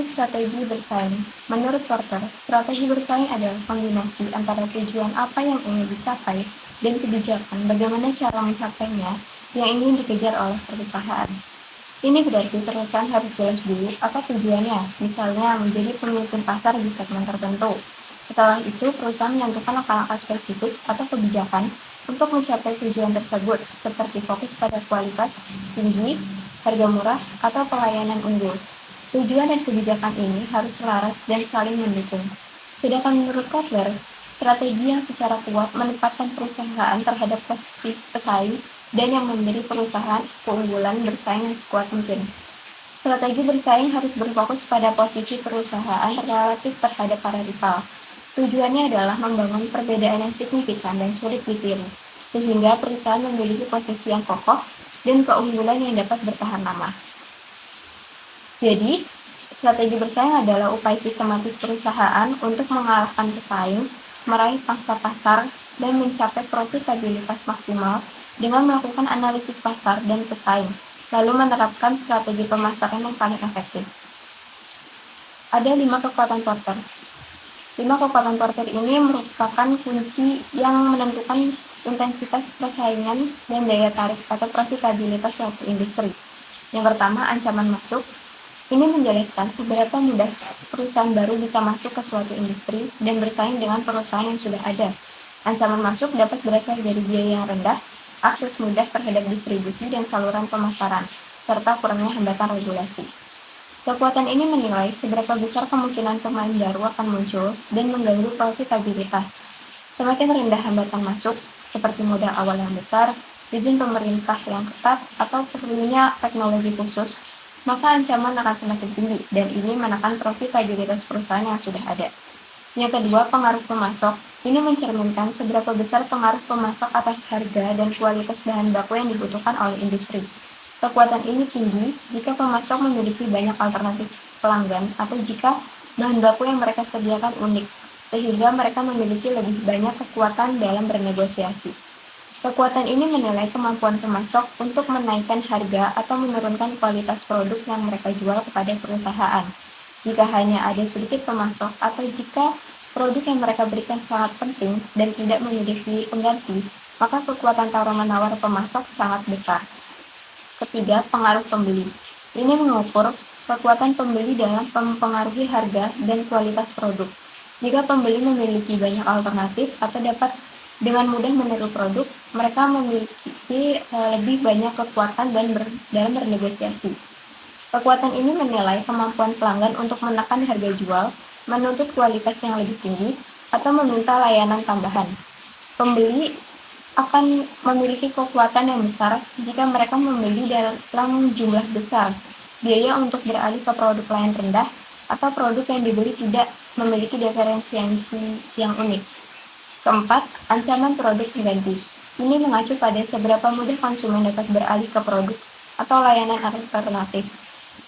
Definisi strategi bersaing. Menurut Porter, strategi bersaing adalah kombinasi antara tujuan apa yang ingin dicapai dan kebijakan bagaimana cara mencapainya yang ingin dikejar oleh perusahaan. Ini berarti perusahaan harus jelas dulu apa tujuannya, misalnya menjadi pemimpin pasar di segmen tertentu. Setelah itu, perusahaan menentukan langkah-langkah spesifik atau kebijakan untuk mencapai tujuan tersebut, seperti fokus pada kualitas tinggi, harga murah, atau pelayanan unggul. Tujuan dan kebijakan ini harus selaras dan saling mendukung. Sedangkan menurut Kotler, strategi yang secara kuat menempatkan perusahaan terhadap posisi pesaing dan yang menjadi perusahaan keunggulan bersaing yang sekuat mungkin. Strategi bersaing harus berfokus pada posisi perusahaan relatif terhadap para rival. Tujuannya adalah membangun perbedaan yang signifikan dan sulit ditiru, sehingga perusahaan memiliki posisi yang kokoh dan keunggulan yang dapat bertahan lama. Jadi, strategi bersaing adalah upaya sistematis perusahaan untuk mengalahkan pesaing, meraih pangsa pasar, dan mencapai profitabilitas maksimal dengan melakukan analisis pasar dan pesaing, lalu menerapkan strategi pemasaran yang paling efektif. Ada 5 kekuatan Porter. 5 kekuatan Porter ini merupakan kunci yang menentukan intensitas persaingan dan daya tarik atau profitabilitas suatu industri. Yang pertama, ancaman masuk. Ini menjelaskan seberapa mudah perusahaan baru bisa masuk ke suatu industri dan bersaing dengan perusahaan yang sudah ada. Ancaman masuk dapat berasal dari biaya yang rendah, akses mudah terhadap distribusi dan saluran pemasaran, serta kurangnya hambatan regulasi. Kekuatan ini menilai seberapa besar kemungkinan pemain baru akan muncul dan mengganggu profitabilitas. Semakin rendah hambatan masuk, seperti modal awal yang besar, izin pemerintah yang ketat, atau perlunya teknologi khusus, maka ancaman akan semakin tinggi dan ini menekan profitabilitas perusahaan yang sudah ada. Yang kedua, pengaruh pemasok. Ini mencerminkan seberapa besar pengaruh pemasok atas harga dan kualitas bahan baku yang dibutuhkan oleh industri. Kekuatan ini tinggi jika pemasok memiliki banyak alternatif pelanggan atau jika bahan baku yang mereka sediakan unik, sehingga mereka memiliki lebih banyak kekuatan dalam bernegosiasi. Kekuatan ini menilai kemampuan pemasok untuk menaikkan harga atau menurunkan kualitas produk yang mereka jual kepada perusahaan. Jika hanya ada sedikit pemasok atau jika produk yang mereka berikan sangat penting dan tidak memiliki pengganti, maka kekuatan tawar-menawar pemasok sangat besar. Ketiga, pengaruh pembeli. Ini mengukur kekuatan pembeli dalam mempengaruhi harga dan kualitas produk. Jika pembeli memiliki banyak alternatif atau dapat dengan mudah meniru produk, mereka memiliki lebih banyak kekuatan dalam bernegosiasi. Kekuatan ini menilai kemampuan pelanggan untuk menekan harga jual, menuntut kualitas yang lebih tinggi, atau meminta layanan tambahan. Pembeli akan memiliki kekuatan yang besar jika mereka membeli dalam jumlah besar, biaya untuk beralih ke produk lain rendah, atau produk yang dibeli tidak memiliki diferensiasi yang unik. Keempat, ancaman produk pengganti. Ini mengacu pada seberapa mudah konsumen dapat beralih ke produk atau layanan alternatif.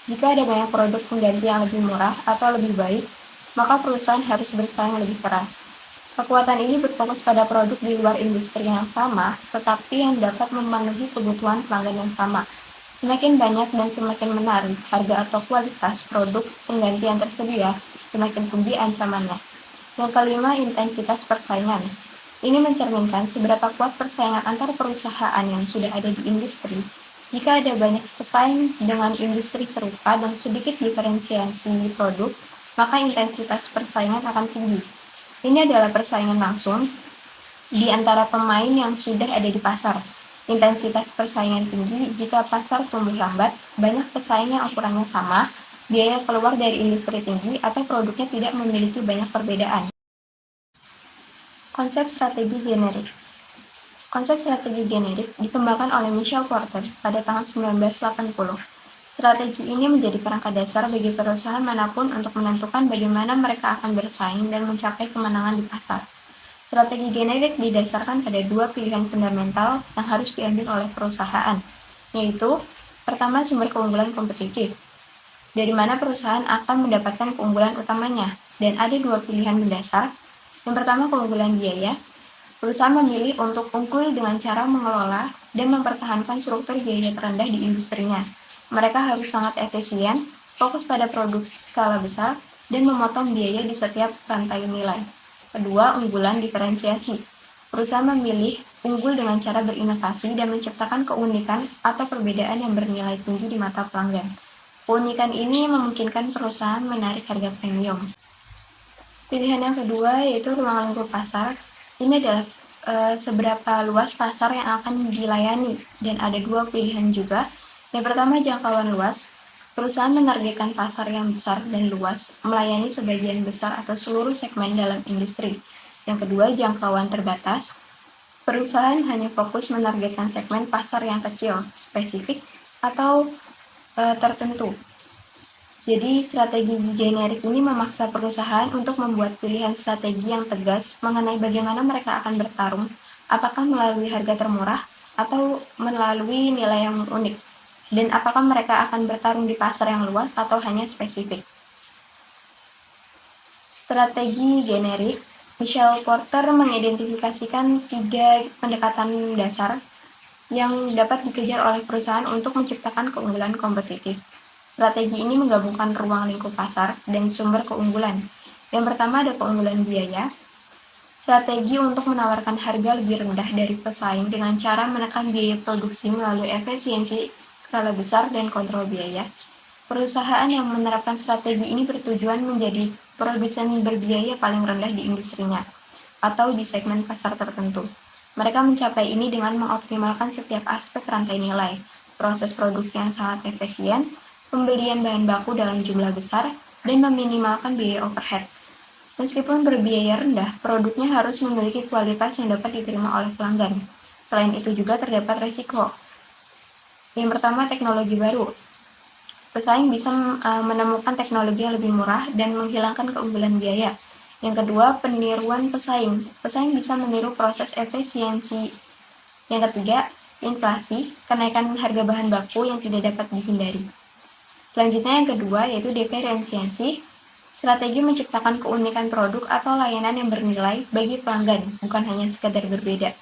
Jika ada banyak produk pengganti yang lebih murah atau lebih baik, maka perusahaan harus bersaing lebih keras. Kekuatan ini berfokus pada produk di luar industri yang sama, tetapi yang dapat memenuhi kebutuhan pelanggan yang sama. Semakin banyak dan semakin menarik harga atau kualitas produk pengganti yang tersedia, semakin tinggi ancamannya. Yang kelima, intensitas persaingan. Ini mencerminkan seberapa kuat persaingan antar perusahaan yang sudah ada di industri. Jika ada banyak pesaing dengan industri serupa dan sedikit diferensiasi produk, maka intensitas persaingan akan tinggi. Ini adalah persaingan langsung di antara pemain yang sudah ada di pasar. Intensitas persaingan tinggi jika pasar tumbuh lambat, banyak pesaing yang ukurannya sama, biaya keluar dari industri tinggi, atau produknya tidak memiliki banyak perbedaan. Konsep strategi generik. Konsep strategi generik dikembangkan oleh Michael Porter pada tahun 1980. Strategi ini menjadi kerangka dasar bagi perusahaan manapun untuk menentukan bagaimana mereka akan bersaing dan mencapai kemenangan di pasar. Strategi generik didasarkan pada dua pilihan fundamental yang harus diambil oleh perusahaan, yaitu pertama, sumber keunggulan kompetitif, dari mana perusahaan akan mendapatkan keunggulan utamanya, dan ada dua pilihan mendasar. Yang pertama, keunggulan biaya. Perusahaan memilih untuk unggul dengan cara mengelola dan mempertahankan struktur biaya terendah di industrinya. Mereka harus sangat efisien, fokus pada produksi skala besar, dan memotong biaya di setiap rantai nilai. Kedua, unggulan diferensiasi. Perusahaan memilih unggul dengan cara berinovasi dan menciptakan keunikan atau perbedaan yang bernilai tinggi di mata pelanggan. Keunikan ini memungkinkan perusahaan menarik harga premium. Pilihan yang kedua yaitu ruang lingkup pasar. Ini adalah seberapa luas pasar yang akan dilayani, dan ada dua pilihan juga. Yang pertama, jangkauan luas. Perusahaan menargetkan pasar yang besar dan luas, melayani sebagian besar atau seluruh segmen dalam industri. Yang kedua, jangkauan terbatas. Perusahaan hanya fokus menargetkan segmen pasar yang kecil, spesifik, atau tertentu. Jadi, strategi generik ini memaksa perusahaan untuk membuat pilihan strategi yang tegas mengenai bagaimana mereka akan bertarung, apakah melalui harga termurah atau melalui nilai yang unik, dan apakah mereka akan bertarung di pasar yang luas atau hanya spesifik. Strategi generik. Michelle Porter mengidentifikasikan 3 pendekatan dasar yang dapat dikejar oleh perusahaan untuk menciptakan keunggulan kompetitif. Strategi ini menggabungkan ruang lingkup pasar dan sumber keunggulan. Yang pertama ada keunggulan biaya. Strategi untuk menawarkan harga lebih rendah dari pesaing dengan cara menekan biaya produksi melalui efisiensi skala besar dan kontrol biaya. Perusahaan yang menerapkan strategi ini bertujuan menjadi produsen berbiaya paling rendah di industrinya atau di segmen pasar tertentu. Mereka mencapai ini dengan mengoptimalkan setiap aspek rantai nilai, proses produksi yang sangat efisien, pembelian bahan baku dalam jumlah besar, dan meminimalkan biaya overhead. Meskipun berbiaya rendah, produknya harus memiliki kualitas yang dapat diterima oleh pelanggan. Selain itu juga terdapat risiko. Yang pertama, teknologi baru. Pesaing bisa menemukan teknologi yang lebih murah dan menghilangkan keunggulan biaya. Yang kedua, peniruan pesaing. Pesaing bisa meniru proses efisiensi. Yang ketiga, inflasi, kenaikan harga bahan baku yang tidak dapat dihindari. Selanjutnya yang kedua yaitu diferensiasi. Strategi menciptakan keunikan produk atau layanan yang bernilai bagi pelanggan, bukan hanya sekadar berbeda.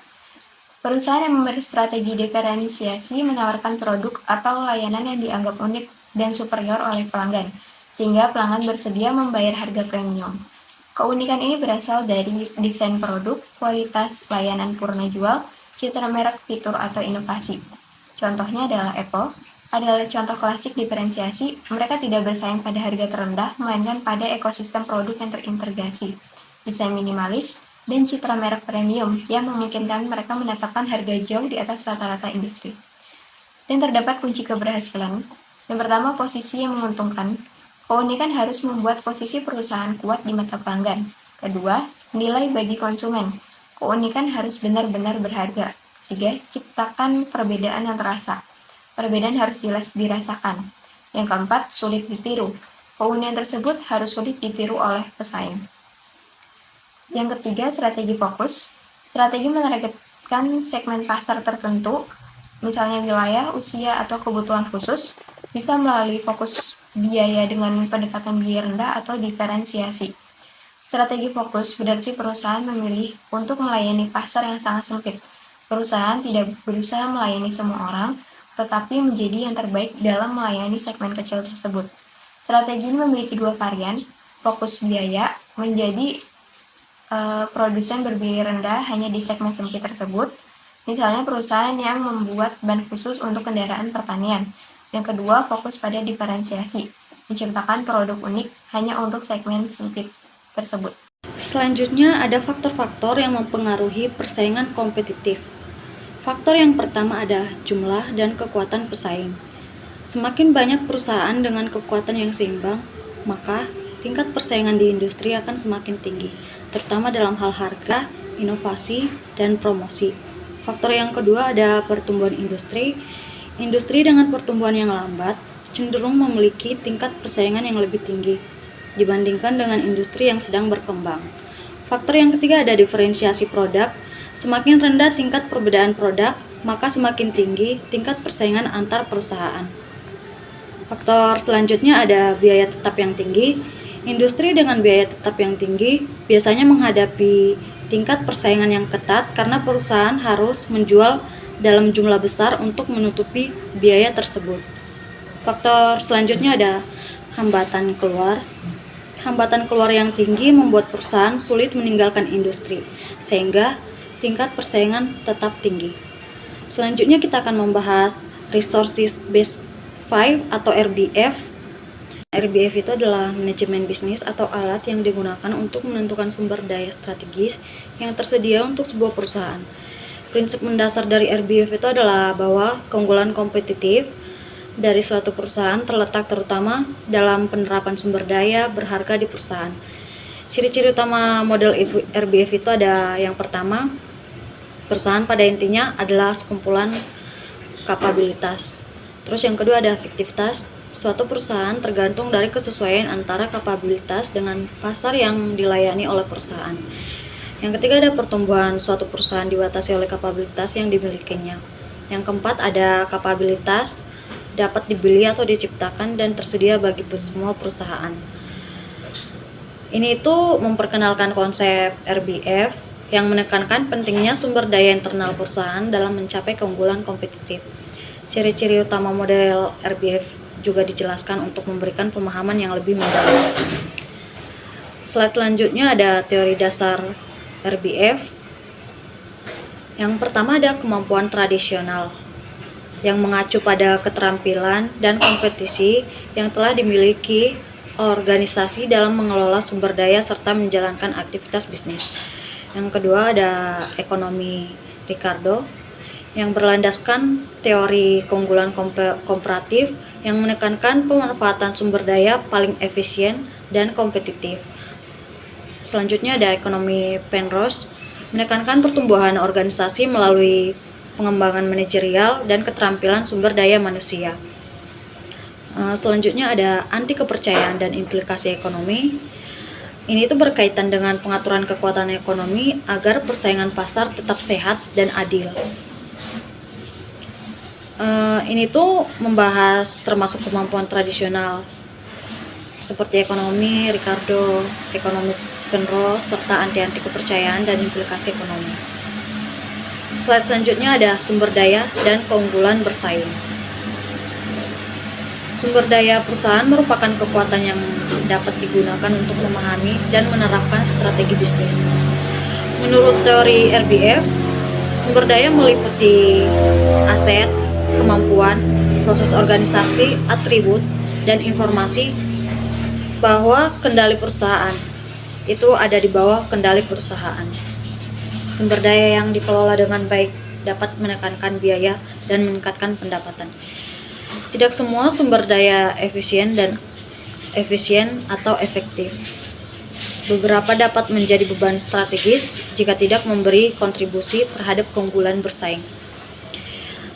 Perusahaan yang berstrategi diferensiasi menawarkan produk atau layanan yang dianggap unik dan superior oleh pelanggan, sehingga pelanggan bersedia membayar harga premium. Keunikan ini berasal dari desain produk, kualitas layanan purna jual, citra merek, fitur, atau inovasi. Contohnya adalah Apple, adalah contoh klasik diferensiasi. Mereka tidak bersaing pada harga terendah, melainkan pada ekosistem produk yang terintegrasi, desain minimalis, dan citra merek premium yang memungkinkan mereka menetapkan harga jauh di atas rata-rata industri. Dan terdapat kunci keberhasilan. Yang pertama, posisi yang menguntungkan. Keunikan harus membuat posisi perusahaan kuat di mata pelanggan. Kedua, nilai bagi konsumen. Keunikan harus benar-benar berharga. Tiga, ciptakan perbedaan yang terasa. Perbedaan harus jelas dirasakan. Yang keempat, sulit ditiru. Keunikan tersebut harus sulit ditiru oleh pesaing. Yang ketiga, strategi fokus. Strategi menargetkan segmen pasar tertentu, misalnya wilayah, usia, atau kebutuhan khusus, bisa melalui fokus biaya dengan pendekatan biaya rendah atau diferensiasi. Strategi fokus berarti perusahaan memilih untuk melayani pasar yang sangat sempit. Perusahaan tidak berusaha melayani semua orang, tetapi menjadi yang terbaik dalam melayani segmen kecil tersebut. Strategi ini memiliki dua varian. Fokus biaya menjadi produsen berbiaya rendah hanya di segmen sempit tersebut. Misalnya perusahaan yang membuat ban khusus untuk kendaraan pertanian. Yang kedua, fokus pada diferensiasi, menciptakan produk unik hanya untuk segmen sempit tersebut. Selanjutnya ada faktor-faktor yang mempengaruhi persaingan kompetitif. Faktor yang pertama ada jumlah dan kekuatan pesaing. Semakin banyak perusahaan dengan kekuatan yang seimbang, maka tingkat persaingan di industri akan semakin tinggi, terutama dalam hal harga, inovasi, dan promosi. Faktor yang kedua ada pertumbuhan industri. Industri dengan pertumbuhan yang lambat cenderung memiliki tingkat persaingan yang lebih tinggi dibandingkan dengan industri yang sedang berkembang. Faktor yang ketiga ada diferensiasi produk. Semakin rendah tingkat perbedaan produk, maka semakin tinggi tingkat persaingan antar perusahaan. Faktor selanjutnya ada biaya tetap yang tinggi. Industri dengan biaya tetap yang tinggi biasanya menghadapi tingkat persaingan yang ketat karena perusahaan harus menjual dalam jumlah besar untuk menutupi biaya tersebut. Faktor selanjutnya ada hambatan keluar. Hambatan keluar yang tinggi membuat perusahaan sulit meninggalkan industri, sehingga tingkat persaingan tetap tinggi. Selanjutnya kita akan membahas Resources Based 5 atau RBF. RBF itu adalah manajemen bisnis atau alat yang digunakan untuk menentukan sumber daya strategis yang tersedia untuk sebuah perusahaan. Prinsip mendasar dari RBF itu adalah bahwa keunggulan kompetitif dari suatu perusahaan terletak terutama dalam penerapan sumber daya berharga di perusahaan. Ciri-ciri utama model RBF itu ada yang pertama, perusahaan pada intinya adalah sekumpulan kapabilitas. Terus yang kedua ada efektivitas. Suatu perusahaan tergantung dari kesesuaian antara kapabilitas dengan pasar yang dilayani oleh perusahaan. Yang ketiga ada pertumbuhan. Suatu perusahaan dibatasi oleh kapabilitas yang dimilikinya. Yang keempat ada kapabilitas dapat dibeli atau diciptakan dan tersedia bagi semua perusahaan. Ini itu memperkenalkan konsep RBF yang menekankan pentingnya sumber daya internal perusahaan dalam mencapai keunggulan kompetitif. Ciri-ciri utama model RBF juga dijelaskan untuk memberikan pemahaman yang lebih mendalam. Slide selanjutnya ada teori dasar RBF. Yang pertama ada kemampuan tradisional yang mengacu pada keterampilan dan kompetisi yang telah dimiliki organisasi dalam mengelola sumber daya serta menjalankan aktivitas bisnis. Yang kedua ada ekonomi Ricardo yang berlandaskan teori keunggulan komparatif yang menekankan pemanfaatan sumber daya paling efisien dan kompetitif. Selanjutnya ada ekonomi Penrose menekankan pertumbuhan organisasi melalui pengembangan manajerial dan keterampilan sumber daya manusia. Selanjutnya ada anti kepercayaan dan implikasi ekonomi. Ini itu berkaitan dengan pengaturan kekuatan ekonomi agar persaingan pasar tetap sehat dan adil. Ini tuh membahas termasuk kemampuan tradisional seperti ekonomi Ricardo, ekonomi Penrose, serta anti kepercayaan dan implikasi ekonomi. Slide selanjutnya ada sumber daya dan keunggulan bersaing. Sumber daya perusahaan merupakan kekuatan yang dapat digunakan untuk memahami dan menerapkan strategi bisnis. Menurut teori RBF, sumber daya meliputi aset, kemampuan, proses organisasi, atribut, dan informasi bahwa kendali perusahaan itu ada di bawah kendali perusahaan. Sumber daya yang dikelola dengan baik dapat menekankan biaya dan meningkatkan pendapatan. Tidak semua sumber daya efisien atau efektif. Beberapa dapat menjadi beban strategis jika tidak memberi kontribusi terhadap keunggulan bersaing.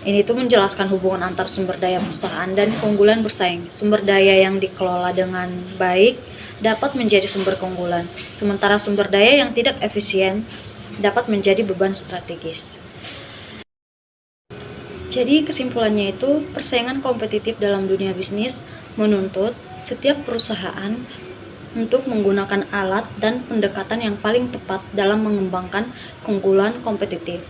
Ini tuh menjelaskan hubungan antar sumber daya perusahaan dan keunggulan bersaing. Sumber daya yang dikelola dengan baik dapat menjadi sumber keunggulan, sementara sumber daya yang tidak efisien dapat menjadi beban strategis. Jadi kesimpulannya itu, persaingan kompetitif dalam dunia bisnis menuntut setiap perusahaan untuk menggunakan alat dan pendekatan yang paling tepat dalam mengembangkan keunggulan kompetitif.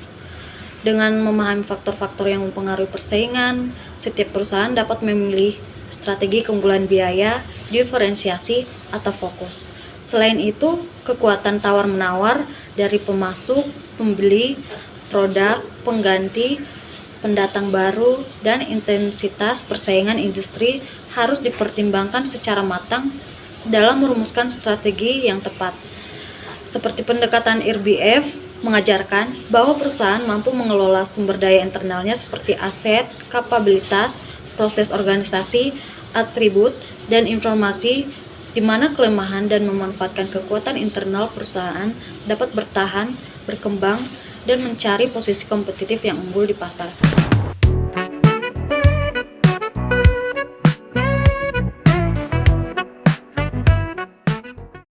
Dengan memahami faktor-faktor yang mempengaruhi persaingan, setiap perusahaan dapat memilih strategi keunggulan biaya, diferensiasi, atau fokus. Selain itu, kekuatan tawar-menawar dari pemasok, pembeli, produk, pengganti, pendatang baru, dan intensitas persaingan industri harus dipertimbangkan secara matang dalam merumuskan strategi yang tepat. Seperti pendekatan RBF mengajarkan bahwa perusahaan mampu mengelola sumber daya internalnya seperti aset, kapabilitas, proses organisasi, atribut, dan informasi, di mana kelemahan dan memanfaatkan kekuatan internal perusahaan dapat bertahan, berkembang, dan mencari posisi kompetitif yang unggul di pasar.